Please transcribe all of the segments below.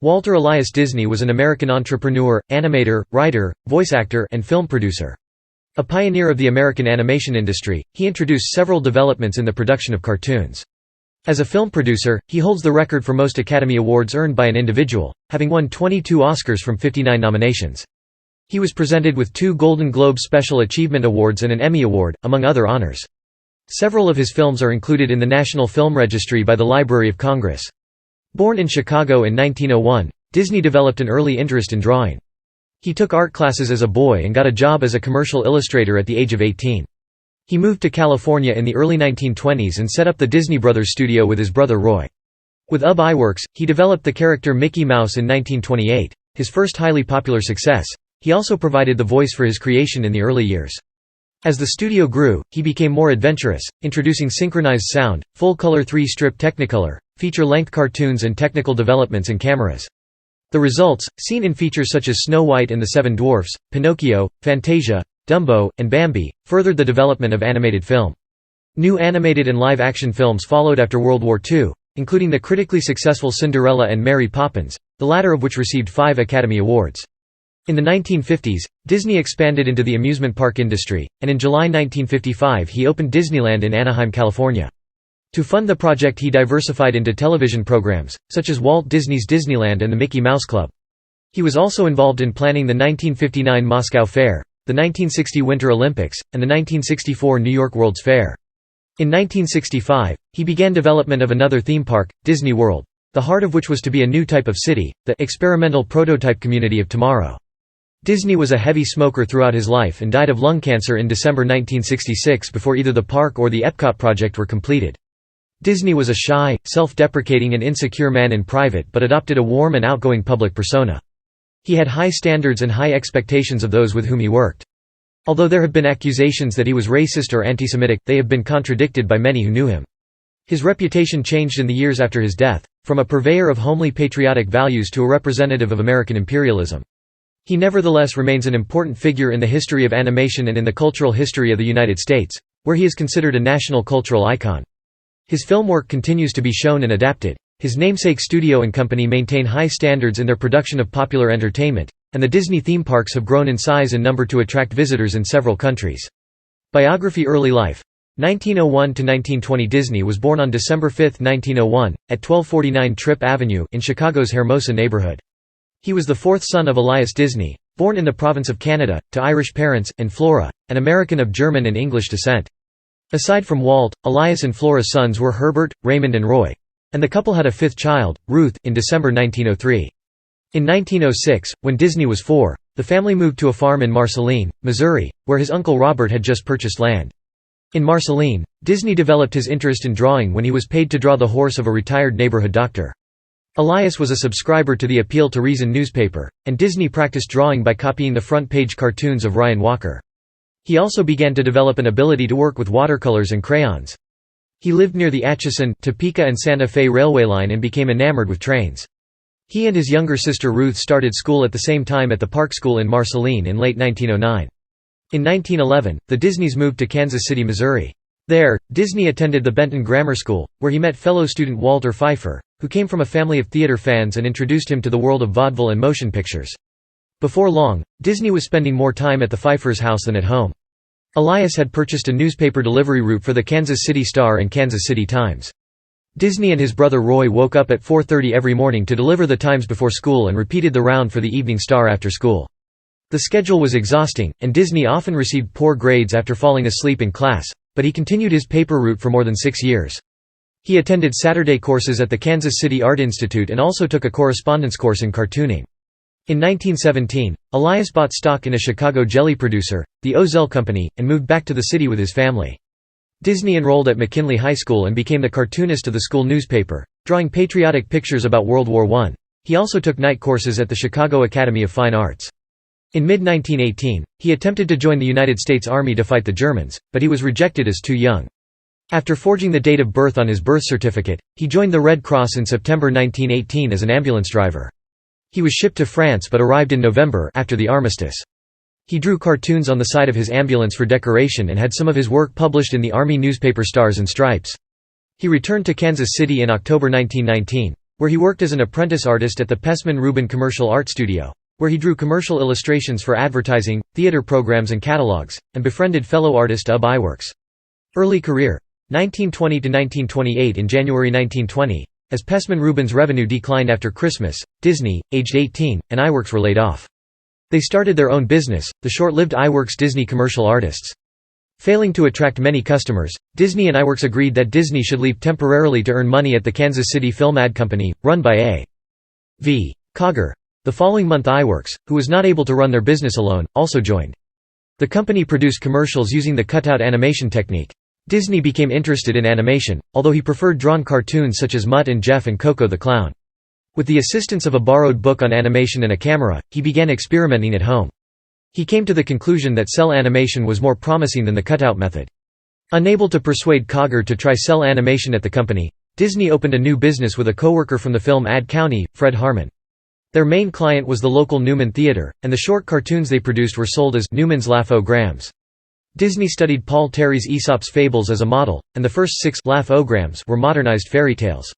Walter Elias Disney was an American entrepreneur, animator, writer, voice actor, and film producer. A pioneer of the American animation industry, he introduced several developments in the production of cartoons. As a film producer, he holds the record for most Academy Awards earned by an individual, having won 22 Oscars from 59 nominations. He was presented with 2 Golden Globe Special Achievement Awards and an Emmy Award, among other honors. Several of his films are included in the National Film Registry by the Library of Congress. Born in Chicago in 1901, Disney developed an early interest in drawing. He took art classes as a boy and got a job as a commercial illustrator at the age of 18. He moved to California in the early 1920s and set up the Disney Brothers studio with his brother Roy. With Ub Iwerks, he developed the character Mickey Mouse in 1928, his first highly popular success. He also provided the voice for his creation in the early years. As the studio grew, he became more adventurous, introducing synchronized sound, full-color 3-strip Technicolor, feature-length cartoons and technical developments in cameras. The results, seen in features such as Snow White and the Seven Dwarfs, Pinocchio, Fantasia, Dumbo, and Bambi, furthered the development of animated film. New animated and live-action films followed after World War II, including the critically successful Cinderella and Mary Poppins, the latter of which received 5 Academy Awards. In the 1950s, Disney expanded into the amusement park industry, and in July 1955 he opened Disneyland in Anaheim, California. To fund the project he diversified into television programs, such as Walt Disney's Disneyland and the Mickey Mouse Club. He was also involved in planning the 1959 Moscow Fair, the 1960 Winter Olympics, and the 1964 New York World's Fair. In 1965, he began development of another theme park, Disney World, the heart of which was to be a new type of city, the experimental prototype community of tomorrow. Disney was a heavy smoker throughout his life and died of lung cancer in December 1966 before either the park or the Epcot project were completed. Disney was a shy, self-deprecating and insecure man in private but adopted a warm and outgoing public persona. He had high standards and high expectations of those with whom he worked. Although there have been accusations that he was racist or anti-Semitic, they have been contradicted by many who knew him. His reputation changed in the years after his death, from a purveyor of homely patriotic values to a representative of American imperialism. He nevertheless remains an important figure in the history of animation and in the cultural history of the United States, where he is considered a national cultural icon. His film work continues to be shown and adapted. His namesake studio and company maintain high standards in their production of popular entertainment, and the Disney theme parks have grown in size and number to attract visitors in several countries. Biography. Early life. 1901–1920. Disney was born on December 5, 1901, at 1249 Tripp Avenue in Chicago's Hermosa neighborhood. He was the 4th son of Elias Disney, born in the province of Canada, to Irish parents, and Flora, an American of German and English descent. Aside from Walt, Elias and Flora's sons were Herbert, Raymond and Roy. And the couple had a 5th child, Ruth, in December 1903. In 1906, when Disney was 4, the family moved to a farm in Marceline, Missouri, where his uncle Robert had just purchased land. In Marceline, Disney developed his interest in drawing when he was paid to draw the horse of a retired neighborhood doctor. Elias was a subscriber to the Appeal to Reason newspaper, and Disney practiced drawing by copying the front-page cartoons of Ryan Walker. He also began to develop an ability to work with watercolors and crayons. He lived near the Atchison, Topeka and Santa Fe railway line and became enamored with trains. He and his younger sister Ruth started school at the same time at the Park School in Marceline in late 1909. In 1911, the Disneys moved to Kansas City, Missouri. There, Disney attended the Benton Grammar School, where he met fellow student Walter Pfeiffer, who came from a family of theater fans and introduced him to the world of vaudeville and motion pictures. Before long, Disney was spending more time at the Pfeiffers' house than at home. Elias had purchased a newspaper delivery route for the Kansas City Star and Kansas City Times. Disney and his brother Roy woke up at 4:30 every morning to deliver the Times before school and repeated the round for the Evening Star after school. The schedule was exhausting, and Disney often received poor grades after falling asleep in class, but he continued his paper route for more than 6 years. He attended Saturday courses at the Kansas City Art Institute and also took a correspondence course in cartooning. In 1917, Elias bought stock in a Chicago jelly producer, the Ozell Company, and moved back to the city with his family. Disney enrolled at McKinley High School and became the cartoonist of the school newspaper, drawing patriotic pictures about World War I. He also took night courses at the Chicago Academy of Fine Arts. In mid-1918, he attempted to join the United States Army to fight the Germans, but he was rejected as too young. After forging the date of birth on his birth certificate, he joined the Red Cross in September 1918 as an ambulance driver. He was shipped to France but arrived in November after the armistice. He drew cartoons on the side of his ambulance for decoration and had some of his work published in the Army newspaper Stars and Stripes. He returned to Kansas City in October 1919, where he worked as an apprentice artist at the Pessman-Rubin Commercial Art Studio, where he drew commercial illustrations for advertising, theater programs and catalogs, and befriended fellow artist Ub Iwerks. Early career 1920 to 1928. In January 1920, as Pessman-Rubin's revenue declined after Christmas, Disney, aged 18, and Iwerks were laid off. They started their own business, the short-lived Iwerks Disney Commercial Artists. Failing to attract many customers, Disney and Iwerks agreed that Disney should leave temporarily to earn money at the Kansas City Film Ad Company, run by A.V. Cogger. The following month Iwerks, who was not able to run their business alone, also joined. The company produced commercials using the cutout animation technique. Disney became interested in animation, although he preferred drawn cartoons such as Mutt and Jeff and Coco the Clown. With the assistance of a borrowed book on animation and a camera, he began experimenting at home. He came to the conclusion that cell animation was more promising than the cutout method. Unable to persuade Cogger to try cell animation at the company, Disney opened a new business with a coworker from the film Ad County, Fred Harmon. Their main client was the local Newman Theater, and the short cartoons they produced were sold as Newman's Laugh-O-Grams. Disney studied Paul Terry's Aesop's Fables as a model, and the first 6 Laugh-O-Grams were modernized fairy tales.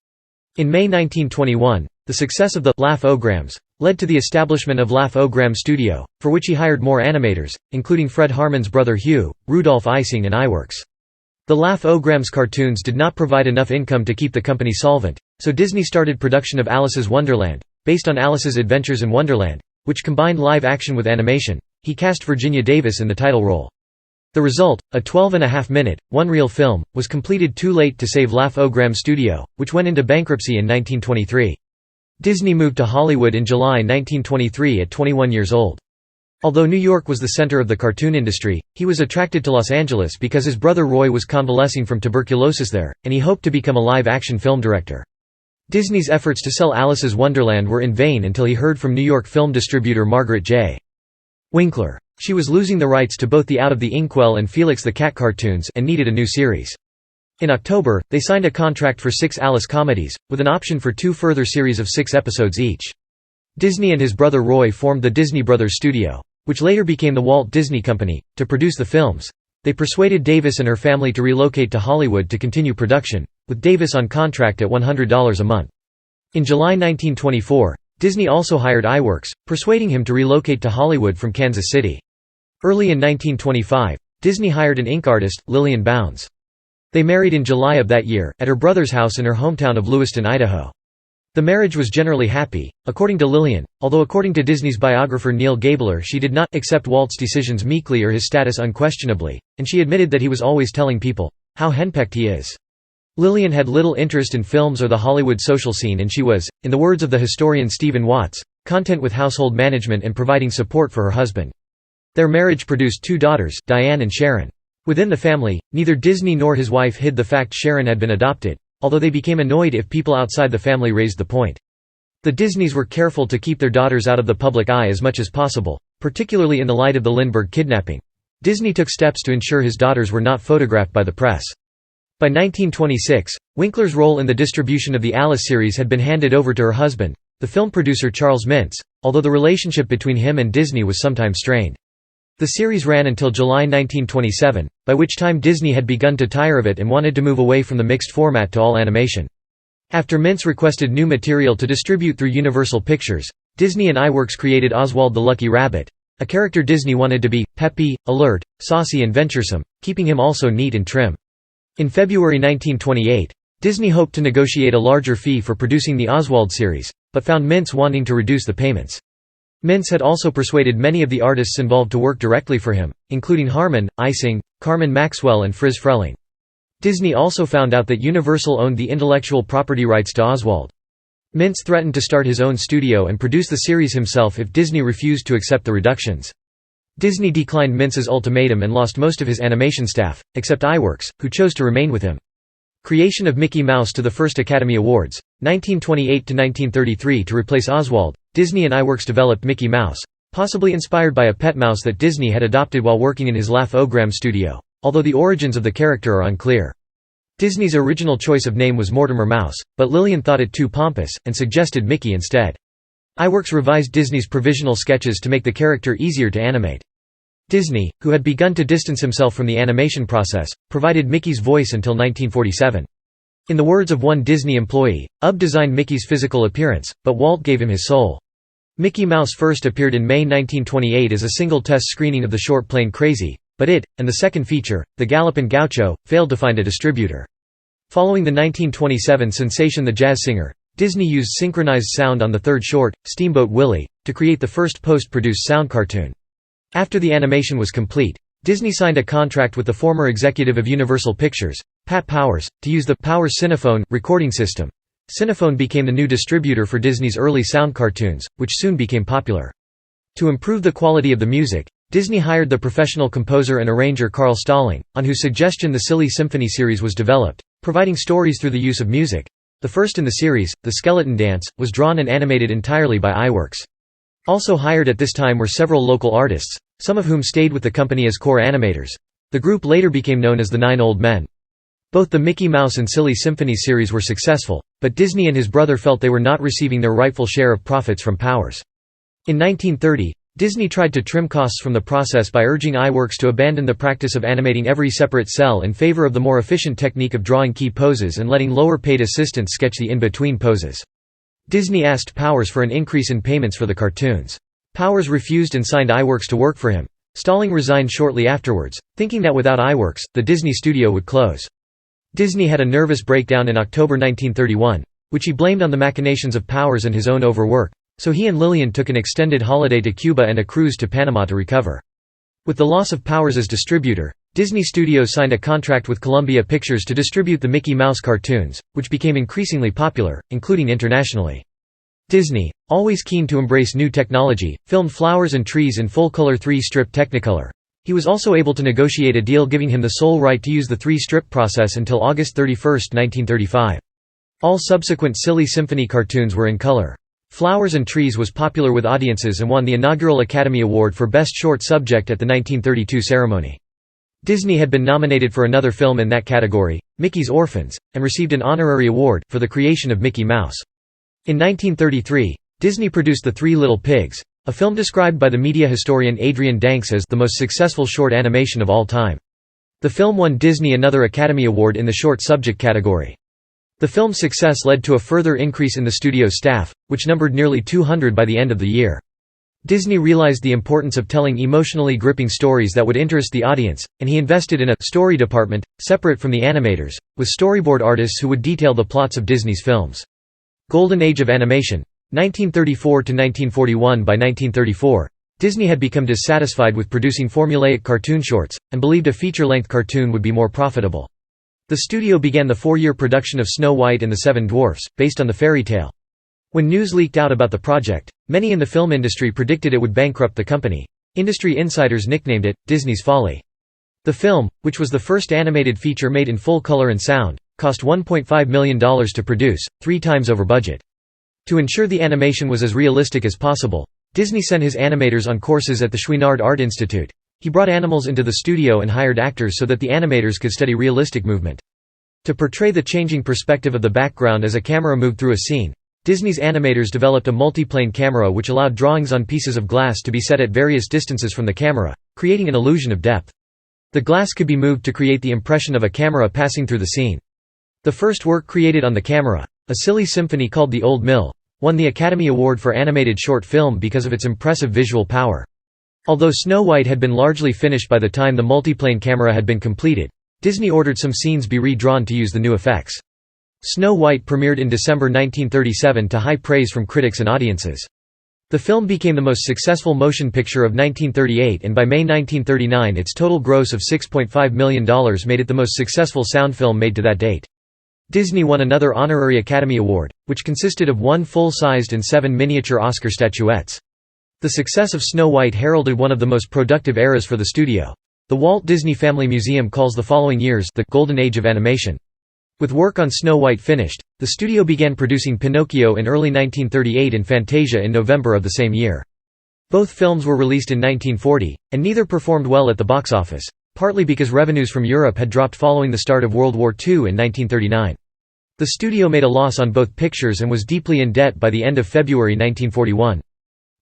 In May 1921, the success of the Laugh-O-Grams led to the establishment of Laugh-O-Gram Studio, for which he hired more animators, including Fred Harmon's brother Hugh, Rudolph Ising and Iwerks. The Laugh-O-Grams cartoons did not provide enough income to keep the company solvent, so Disney started production of Alice's Wonderland, based on Alice's Adventures in Wonderland, which combined live action with animation. He cast Virginia Davis in the title role. The result, a 12.5-minute, one-reel film, was completed too late to save Laugh-O-Gram Studio, which went into bankruptcy in 1923. Disney moved to Hollywood in July 1923 at 21 years old. Although New York was the center of the cartoon industry, he was attracted to Los Angeles because his brother Roy was convalescing from tuberculosis there, and he hoped to become a live-action film director. Disney's efforts to sell Alice's Wonderland were in vain until he heard from New York film distributor Margaret J. Winkler. She was losing the rights to both the Out of the Inkwell and Felix the Cat cartoons and needed a new series. In October, they signed a contract for 6 Alice comedies, with an option for 2 further series of 6 episodes each. Disney and his brother Roy formed the Disney Brothers Studio, which later became the Walt Disney Company, to produce the films. They persuaded Davis and her family to relocate to Hollywood to continue production, with Davis on contract at $100 a month. In July 1924, Disney also hired Iwerks, persuading him to relocate to Hollywood from Kansas City. Early in 1925, Disney hired an ink artist, Lillian Bounds. They married in July of that year, at her brother's house in her hometown of Lewiston, Idaho. The marriage was generally happy, according to Lillian, although according to Disney's biographer Neil Gabler she did not accept Walt's decisions meekly or his status unquestionably, and she admitted that he was always telling people how henpecked he is. Lillian had little interest in films or the Hollywood social scene, and she was, in the words of the historian Stephen Watts, content with household management and providing support for her husband. Their marriage produced 2 daughters, Diane and Sharon. Within the family, neither Disney nor his wife hid the fact Sharon had been adopted, although they became annoyed if people outside the family raised the point. The Disneys were careful to keep their daughters out of the public eye as much as possible, particularly in the light of the Lindbergh kidnapping. Disney took steps to ensure his daughters were not photographed by the press. By 1926, Winkler's role in the distribution of the Alice series had been handed over to her husband, the film producer Charles Mintz, although the relationship between him and Disney was sometimes strained. The series ran until July 1927, by which time Disney had begun to tire of it and wanted to move away from the mixed format to all animation. After Mintz requested new material to distribute through Universal Pictures, Disney and Iwerks created Oswald the Lucky Rabbit, a character Disney wanted to be peppy, alert, saucy and venturesome, keeping him also neat and trim. In February 1928, Disney hoped to negotiate a larger fee for producing the Oswald series, but found Mintz wanting to reduce the payments. Mintz had also persuaded many of the artists involved to work directly for him, including Harmon, Ising, Carmen Maxwell and Friz Freleng. Disney also found out that Universal owned the intellectual property rights to Oswald. Mintz threatened to start his own studio and produce the series himself if Disney refused to accept the reductions. Disney declined Mintz's ultimatum and lost most of his animation staff, except Iwerks, who chose to remain with him. Creation of Mickey Mouse to the first Academy Awards, 1928–1933 to replace Oswald, Disney and Iwerks developed Mickey Mouse, possibly inspired by a pet mouse that Disney had adopted while working in his Laugh-O-Gram studio, although the origins of the character are unclear. Disney's original choice of name was Mortimer Mouse, but Lillian thought it too pompous, and suggested Mickey instead. Iwerks revised Disney's provisional sketches to make the character easier to animate. Disney, who had begun to distance himself from the animation process, provided Mickey's voice until 1947. In the words of one Disney employee, Ub designed Mickey's physical appearance, but Walt gave him his soul. Mickey Mouse first appeared in May 1928 as a single test screening of the short Plane Crazy, but it, and the second feature, The Galopin' Gaucho, failed to find a distributor. Following the 1927 sensation The Jazz Singer, Disney used synchronized sound on the third short, Steamboat Willie, to create the first post-produced sound cartoon. After the animation was complete, Disney signed a contract with the former executive of Universal Pictures, Pat Powers, to use the Powers Cinephone recording system. Cinephone became the new distributor for Disney's early sound cartoons, which soon became popular. To improve the quality of the music, Disney hired the professional composer and arranger Carl Stalling, on whose suggestion the Silly Symphony series was developed, providing stories through the use of music. The first in the series, The Skeleton Dance, was drawn and animated entirely by Iwerks. Also hired at this time were several local artists, some of whom stayed with the company as core animators. The group later became known as the Nine Old Men. Both the Mickey Mouse and Silly Symphony series were successful, but Disney and his brother felt they were not receiving their rightful share of profits from Powers. In 1930, Disney tried to trim costs from the process by urging Iwerks to abandon the practice of animating every separate cell in favor of the more efficient technique of drawing key poses and letting lower-paid assistants sketch the in-between poses. Disney asked Powers for an increase in payments for the cartoons. Powers refused and signed Iwerks to work for him. Stalling resigned shortly afterwards, thinking that without Iwerks, the Disney studio would close. Disney had a nervous breakdown in October 1931, which he blamed on the machinations of Powers and his own overwork, so he and Lillian took an extended holiday to Cuba and a cruise to Panama to recover. With the loss of Powers as distributor, Disney Studios signed a contract with Columbia Pictures to distribute the Mickey Mouse cartoons, which became increasingly popular, including internationally. Disney, always keen to embrace new technology, filmed Flowers and Trees in full-color 3-strip Technicolor. He was also able to negotiate a deal giving him the sole right to use the 3-strip process until August 31, 1935. All subsequent Silly Symphony cartoons were in color. Flowers and Trees was popular with audiences and won the inaugural Academy Award for Best Short Subject at the 1932 ceremony. Disney had been nominated for another film in that category, Mickey's Orphans, and received an honorary award, for the creation of Mickey Mouse. In 1933, Disney produced The Three Little Pigs, a film described by the media historian Adrian Danks as the most successful short animation of all time. The film won Disney another Academy Award in the short subject category. The film's success led to a further increase in the studio staff, which numbered nearly 200 by the end of the year. Disney realized the importance of telling emotionally gripping stories that would interest the audience, and he invested in a story department, separate from the animators, with storyboard artists who would detail the plots of Disney's films. Golden Age of Animation, 1934 to 1941. By 1934, Disney had become dissatisfied with producing formulaic cartoon shorts, and believed a feature-length cartoon would be more profitable. The studio began the 4-year production of Snow White and the Seven Dwarfs, based on the fairy tale. When news leaked out about the project, many in the film industry predicted it would bankrupt the company. Industry insiders nicknamed it, Disney's Folly. The film, which was the first animated feature made in full color and sound, cost $1.5 million to produce, 3 times over budget. To ensure the animation was as realistic as possible, Disney sent his animators on courses at the Chouinard Art Institute. He brought animals into the studio and hired actors so that the animators could study realistic movement. To portray the changing perspective of the background as a camera moved through a scene, Disney's animators developed a multiplane camera which allowed drawings on pieces of glass to be set at various distances from the camera, creating an illusion of depth. The glass could be moved to create the impression of a camera passing through the scene. The first work created on the camera, a silly symphony called The Old Mill, won the Academy Award for Animated Short Film because of its impressive visual power. Although Snow White had been largely finished by the time the multiplane camera had been completed, Disney ordered some scenes be redrawn to use the new effects. Snow White premiered in December 1937 to high praise from critics and audiences. The film became the most successful motion picture of 1938, and by May 1939 its total gross of $6.5 million made it the most successful sound film made to that date. Disney won another honorary Academy Award, which consisted of 1 full-sized and 7 miniature Oscar statuettes. The success of Snow White heralded one of the most productive eras for the studio. The Walt Disney Family Museum calls the following years the Golden Age of Animation. With work on Snow White finished, the studio began producing Pinocchio in early 1938 and Fantasia in November of the same year. Both films were released in 1940, and neither performed well at the box office, partly because revenues from Europe had dropped following the start of World War II in 1939. The studio made a loss on both pictures and was deeply in debt by the end of February 1941.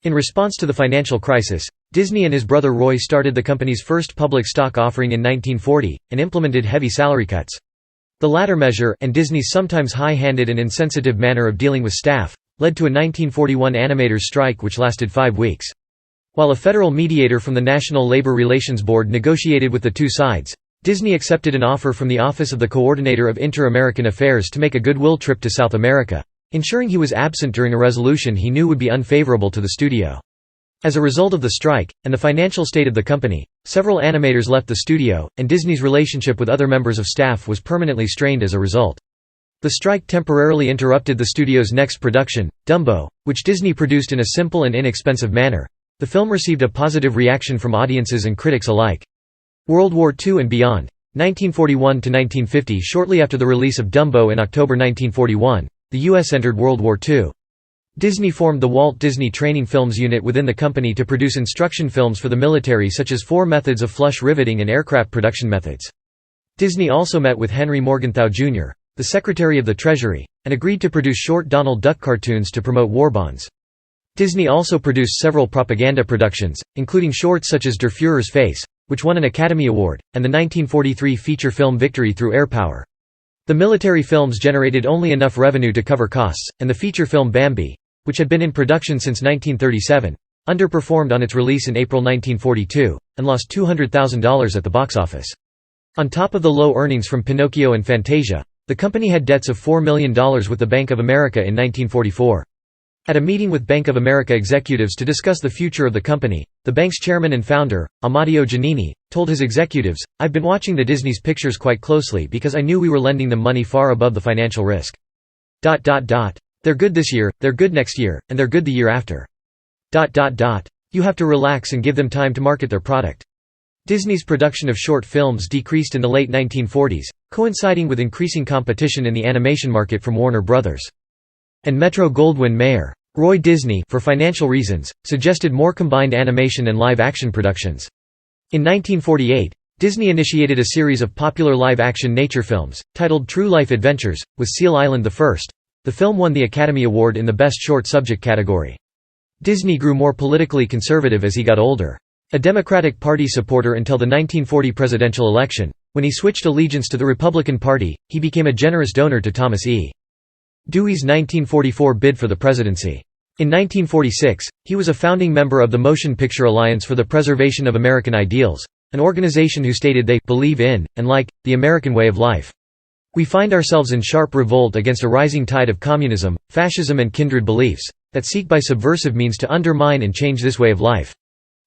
In response to the financial crisis, Disney and his brother Roy started the company's first public stock offering in 1940, and implemented heavy salary cuts. The latter measure, and Disney's sometimes high-handed and insensitive manner of dealing with staff, led to a 1941 animators' strike which lasted 5 weeks. While a federal mediator from the National Labor Relations Board negotiated with the two sides, Disney accepted an offer from the Office of the Coordinator of Inter-American Affairs to make a goodwill trip to South America, ensuring he was absent during a resolution he knew would be unfavorable to the studio. As a result of the strike, and the financial state of the company, several animators left the studio, and Disney's relationship with other members of staff was permanently strained as a result. The strike temporarily interrupted the studio's next production, Dumbo, which Disney produced in a simple and inexpensive manner. The film received a positive reaction from audiences and critics alike. World War II and beyond. 1941–1950. Shortly after the release of Dumbo in October 1941, the U.S. entered World War II. Disney formed the Walt Disney Training Films unit within the company to produce instruction films for the military such as 4 methods of flush riveting and aircraft production methods. Disney also met with Henry Morgenthau Jr., the Secretary of the Treasury, and agreed to produce short Donald Duck cartoons to promote war bonds. Disney also produced several propaganda productions, including shorts such as Der Führer's Face, which won an Academy Award, and the 1943 feature film Victory Through Air Power. The military films generated only enough revenue to cover costs, and the feature film Bambi, which had been in production since 1937, underperformed on its release in April 1942, and lost $200,000 at the box office. On top of the low earnings from Pinocchio and Fantasia, the company had debts of $4 million with the Bank of America in 1944. At a meeting with Bank of America executives to discuss the future of the company, the bank's chairman and founder, Amadeo Giannini, told his executives, "I've been watching the Disney's pictures quite closely because I knew we were lending them money far above the financial risk. They're good this year, they're good next year, and they're good the year after. You have to relax and give them time to market their product." Disney's production of short films decreased in the late 1940s, coinciding with increasing competition in the animation market from Warner Bros. And Metro-Goldwyn-Mayer. Roy Disney, for financial reasons, suggested more combined animation and live-action productions. In 1948, Disney initiated a series of popular live-action nature films, titled True Life Adventures, with Seal Island the First. The film won the Academy Award in the Best Short Subject category. Disney grew more politically conservative as he got older. A Democratic Party supporter until the 1940 presidential election, when he switched allegiance to the Republican Party, he became a generous donor to Thomas E. Dewey's 1944 bid for the presidency. In 1946, he was a founding member of the Motion Picture Alliance for the Preservation of American Ideals, an organization who stated they believe in, and like, the American way of life. "We find ourselves in sharp revolt against a rising tide of communism, fascism and kindred beliefs, that seek by subversive means to undermine and change this way of life."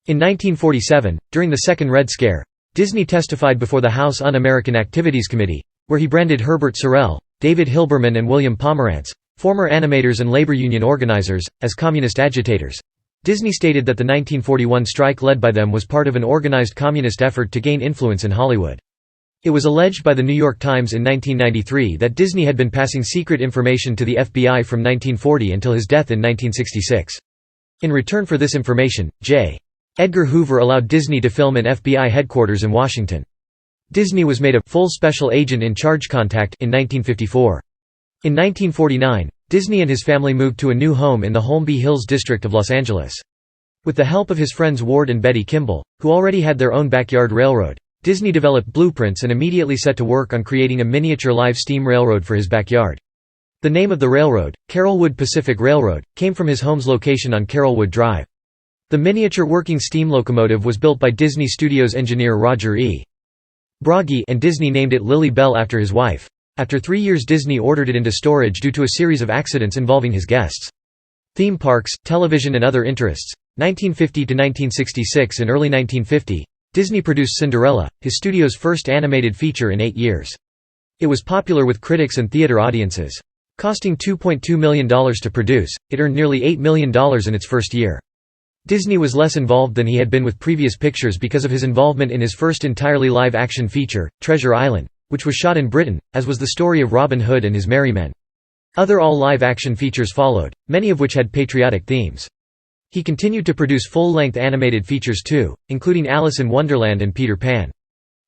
In 1947, during the Second Red Scare, Disney testified before the House Un-American Activities Committee, where he branded Herbert Sorrell, David Hilberman and William Pomerantz, former animators and labor union organizers, as communist agitators. Disney stated that the 1941 strike led by them was part of an organized communist effort to gain influence in Hollywood. It was alleged by the New York Times in 1993 that Disney had been passing secret information to the FBI from 1940 until his death in 1966. In return for this information, J. Edgar Hoover allowed Disney to film in FBI headquarters in Washington. Disney was made a full special agent in charge contact in 1954. In 1949, Disney and his family moved to a new home in the Holmby Hills district of Los Angeles. With the help of his friends Ward and Betty Kimball, who already had their own backyard railroad, Disney developed blueprints and immediately set to work on creating a miniature live steam railroad for his backyard. The name of the railroad, Carrollwood Pacific Railroad, came from his home's location on Carrollwood Drive. The miniature working steam locomotive was built by Disney Studios engineer Roger E. Bragi, and Disney named it Lily Bell after his wife. After 3 years, Disney ordered it into storage due to a series of accidents involving his guests. Theme parks, television and other interests. 1950 to 1966 and early 1950, Disney produced Cinderella, his studio's first animated feature in 8 years. It was popular with critics and theater audiences. Costing $2.2 million to produce, it earned nearly $8 million in its first year. Disney was less involved than he had been with previous pictures because of his involvement in his first entirely live-action feature, Treasure Island, which was shot in Britain, as was the story of Robin Hood and his merry men. Other all-live-action features followed, many of which had patriotic themes. He continued to produce full-length animated features too, including Alice in Wonderland and Peter Pan.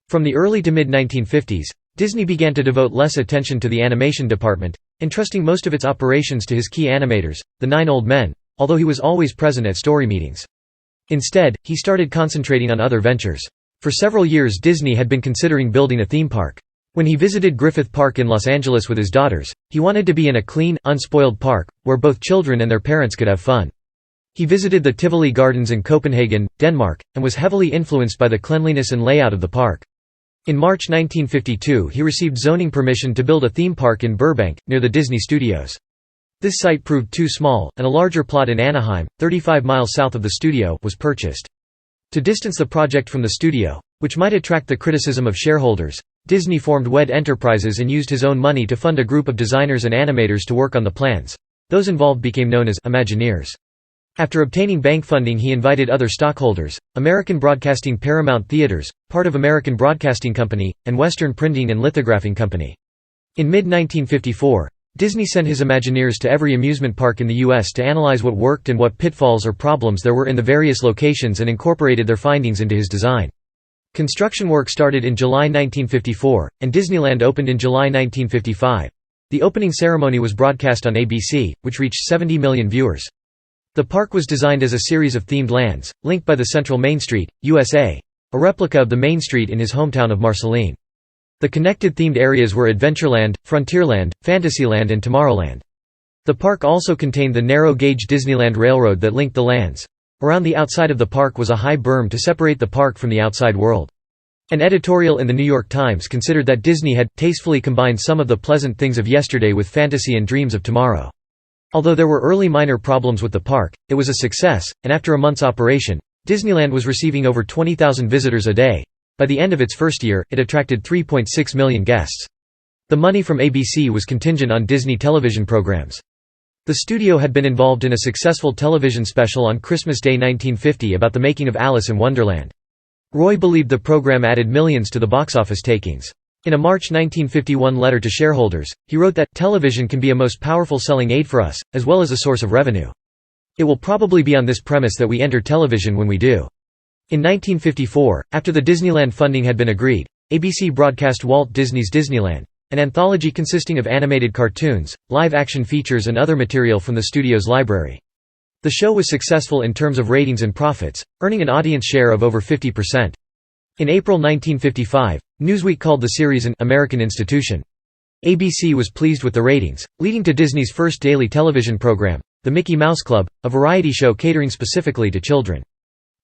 From the early to mid-1950s, Disney began to devote less attention to the animation department, entrusting most of its operations to his key animators, the 9 Old Men, although he was always present at story meetings. Instead, he started concentrating on other ventures. For several years Disney had been considering building a theme park. When he visited Griffith Park in Los Angeles with his daughters, he wanted to be in a clean, unspoiled park, where both children and their parents could have fun. He visited the Tivoli Gardens in Copenhagen, Denmark, and was heavily influenced by the cleanliness and layout of the park. In March 1952 he received zoning permission to build a theme park in Burbank, near the Disney Studios. This site proved too small, and a larger plot in Anaheim, 35 miles south of the studio, was purchased. To distance the project from the studio, which might attract the criticism of shareholders, Disney formed WED Enterprises and used his own money to fund a group of designers and animators to work on the plans. Those involved became known as Imagineers. After obtaining bank funding he invited other stockholders, American Broadcasting Paramount Theaters, part of American Broadcasting Company, and Western Printing and Lithographing Company. In mid-1954, Disney sent his Imagineers to every amusement park in the U.S. to analyze what worked and what pitfalls or problems there were in the various locations and incorporated their findings into his design. Construction work started in July 1954, and Disneyland opened in July 1955. The opening ceremony was broadcast on ABC, which reached 70 million viewers. The park was designed as a series of themed lands, linked by the central Main Street, USA, a replica of the Main Street in his hometown of Marceline. The connected themed areas were Adventureland, Frontierland, Fantasyland and Tomorrowland. The park also contained the narrow-gauge Disneyland Railroad that linked the lands. Around the outside of the park was a high berm to separate the park from the outside world. An editorial in the New York Times considered that Disney had tastefully combined some of the pleasant things of yesterday with fantasy and dreams of tomorrow. Although there were early minor problems with the park, it was a success, and after a month's operation, Disneyland was receiving over 20,000 visitors a day. By the end of its first year, it attracted 3.6 million guests. The money from ABC was contingent on Disney television programs. The studio had been involved in a successful television special on Christmas Day 1950 about the making of Alice in Wonderland. Roy believed the program added millions to the box office takings. In a March 1951 letter to shareholders, he wrote that, "Television can be a most powerful selling aid for us, as well as a source of revenue. It will probably be on this premise that we enter television when we do." In 1954, after the Disneyland funding had been agreed, ABC broadcast Walt Disney's Disneyland, an anthology consisting of animated cartoons, live-action features and other material from the studio's library. The show was successful in terms of ratings and profits, earning an audience share of over 50%. In April 1955, Newsweek called the series an American institution. ABC was pleased with the ratings, leading to Disney's first daily television program, The Mickey Mouse Club, a variety show catering specifically to children.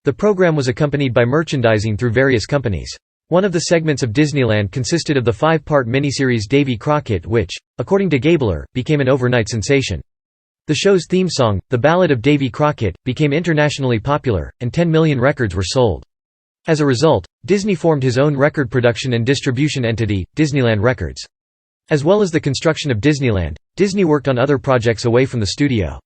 The program was accompanied by merchandising through various companies. One of the segments of Disneyland consisted of the 5-part miniseries Davy Crockett which, according to Gabler, became an overnight sensation. The show's theme song, The Ballad of Davy Crockett, became internationally popular, and 10 million records were sold. As a result, Disney formed his own record production and distribution entity, Disneyland Records. As well as the construction of Disneyland, Disney worked on other projects away from the studio.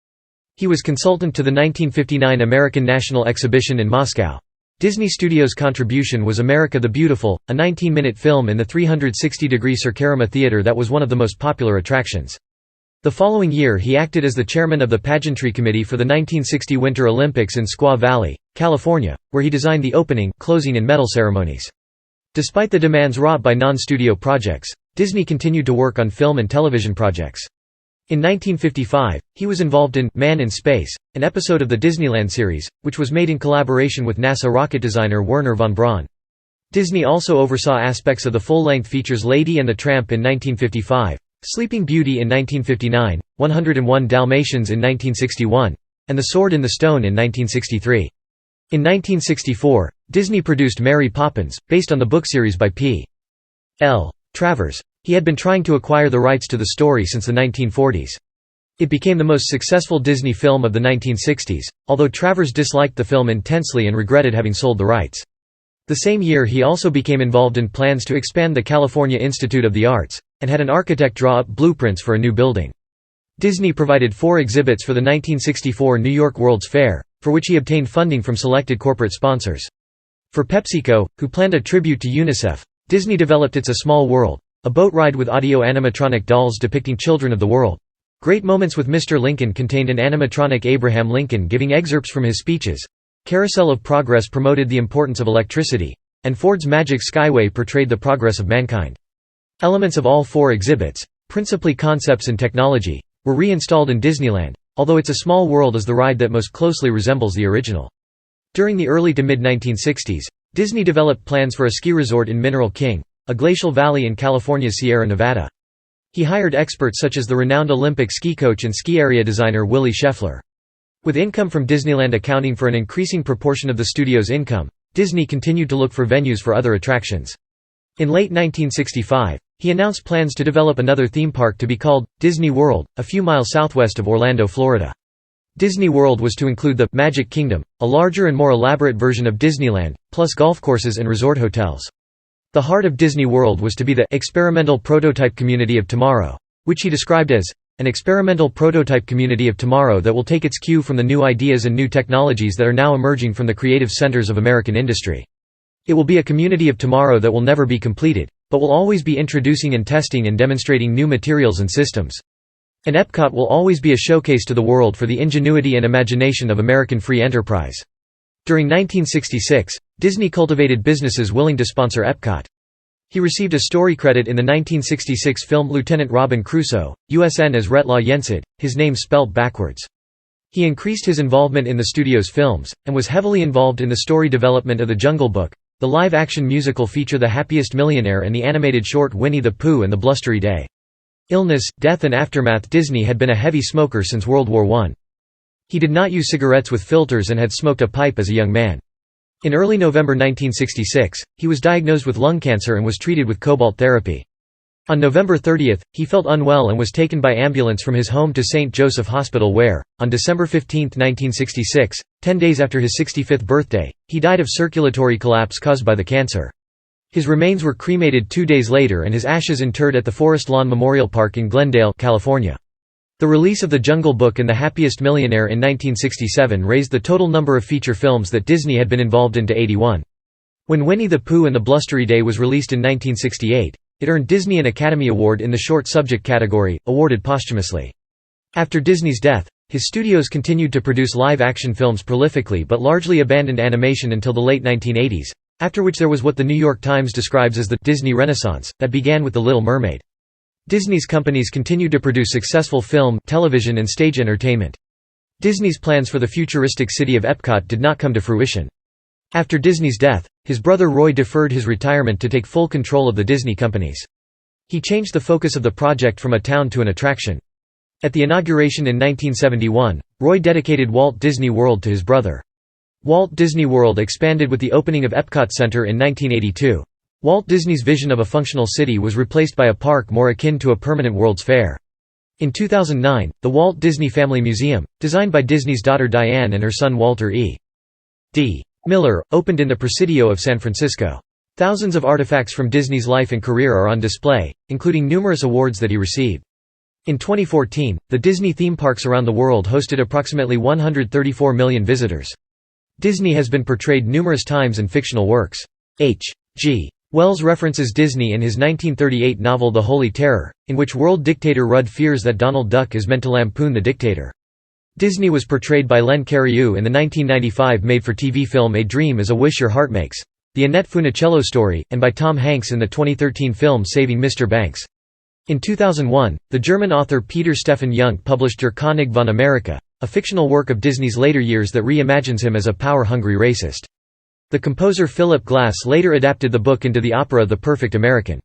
He was consultant to the 1959 American National Exhibition in Moscow. Disney Studios' contribution was America the Beautiful, a 19-minute film in the 360-degree Circarima Theater that was one of the most popular attractions. The following year he acted as the chairman of the pageantry committee for the 1960 Winter Olympics in Squaw Valley, California, where he designed the opening, closing and medal ceremonies. Despite the demands wrought by non-studio projects, Disney continued to work on film and television projects. In 1955, he was involved in Man in Space, an episode of the Disneyland series, which was made in collaboration with NASA rocket designer Wernher von Braun. Disney also oversaw aspects of the full-length features Lady and the Tramp in 1955, Sleeping Beauty in 1959, 101 Dalmatians in 1961, and The Sword in the Stone in 1963. In 1964, Disney produced Mary Poppins, based on the book series by P. L. Travers. He had been trying to acquire the rights to the story since the 1940s. It became the most successful Disney film of the 1960s, although Travers disliked the film intensely and regretted having sold the rights. The same year he also became involved in plans to expand the California Institute of the Arts, and had an architect draw up blueprints for a new building. Disney provided 4 exhibits for the 1964 New York World's Fair, for which he obtained funding from selected corporate sponsors. For PepsiCo, who planned a tribute to UNICEF, Disney developed It's a Small World, a boat ride with audio animatronic dolls depicting children of the world. Great Moments with Mr. Lincoln contained an animatronic Abraham Lincoln giving excerpts from his speeches. Carousel of Progress promoted the importance of electricity, and Ford's Magic Skyway portrayed the progress of mankind. Elements of all 4 exhibits, principally concepts and technology, were reinstalled in Disneyland, although It's a Small World is the ride that most closely resembles the original. During the early to mid-1960s, Disney developed plans for a ski resort in Mineral King, a glacial valley in California's Sierra Nevada. He hired experts such as the renowned Olympic ski coach and ski area designer Willie Scheffler. With income from Disneyland accounting for an increasing proportion of the studio's income, Disney continued to look for venues for other attractions. In late 1965, he announced plans to develop another theme park to be called Disney World, a few miles southwest of Orlando, Florida. Disney World was to include the Magic Kingdom, a larger and more elaborate version of Disneyland, plus golf courses and resort hotels. The heart of Disney World was to be the experimental prototype community of tomorrow, which he described as an experimental prototype community of tomorrow that will take its cue from the new ideas and new technologies that are now emerging from the creative centers of American industry. It will be a community of tomorrow that will never be completed, but will always be introducing and testing and demonstrating new materials and systems. And Epcot will always be a showcase to the world for the ingenuity and imagination of American free enterprise. During 1966, Disney cultivated businesses willing to sponsor Epcot. He received a story credit in the 1966 film Lieutenant Robin Crusoe, USN as Retlaw Yensid, his name spelt backwards. He increased his involvement in the studio's films, and was heavily involved in the story development of The Jungle Book, the live-action musical feature The Happiest Millionaire, and the animated short Winnie the Pooh and the Blustery Day. Illness, death and aftermath. Disney had been a heavy smoker since World War I. He did not use cigarettes with filters and had smoked a pipe as a young man. In early November 1966, he was diagnosed with lung cancer and was treated with cobalt therapy. On November 30, he felt unwell and was taken by ambulance from his home to St. Joseph Hospital where, on December 15, 1966, 10 days after his 65th birthday, he died of circulatory collapse caused by the cancer. His remains were cremated 2 days later and his ashes interred at the Forest Lawn Memorial Park in Glendale, California. The release of The Jungle Book and The Happiest Millionaire in 1967 raised the total number of feature films that Disney had been involved in to 81. When Winnie the Pooh and the Blustery Day was released in 1968, it earned Disney an Academy Award in the Short Subject category, awarded posthumously. After Disney's death, his studios continued to produce live-action films prolifically but largely abandoned animation until the late 1980s, after which there was what the New York Times describes as the Disney Renaissance, that began with The Little Mermaid. Disney's companies continued to produce successful film, television and stage entertainment. Disney's plans for the futuristic city of Epcot did not come to fruition. After Disney's death, his brother Roy deferred his retirement to take full control of the Disney companies. He changed the focus of the project from a town to an attraction. At the inauguration in 1971, Roy dedicated Walt Disney World to his brother. Walt Disney World expanded with the opening of Epcot Center in 1982. Walt Disney's vision of a functional city was replaced by a park more akin to a permanent World's Fair. In 2009, the Walt Disney Family Museum, designed by Disney's daughter Diane and her son Walter E. D. Miller, opened in the Presidio of San Francisco. Thousands of artifacts from Disney's life and career are on display, including numerous awards that he received. In 2014, the Disney theme parks around the world hosted approximately 134 million visitors. Disney has been portrayed numerous times in fictional works. H.G. Wells references Disney in his 1938 novel The Holy Terror, in which world dictator Rudd fears that Donald Duck is meant to lampoon the dictator. Disney was portrayed by Len Cariou in the 1995 made-for-TV film A Dream is a Wish Your Heart Makes, the Annette Funicello story, and by Tom Hanks in the 2013 film Saving Mr. Banks. In 2001, the German author Peter Stefan Jung published Der König von Amerika, a fictional work of Disney's later years that reimagines him as a power-hungry racist. The composer Philip Glass later adapted the book into the opera The Perfect American.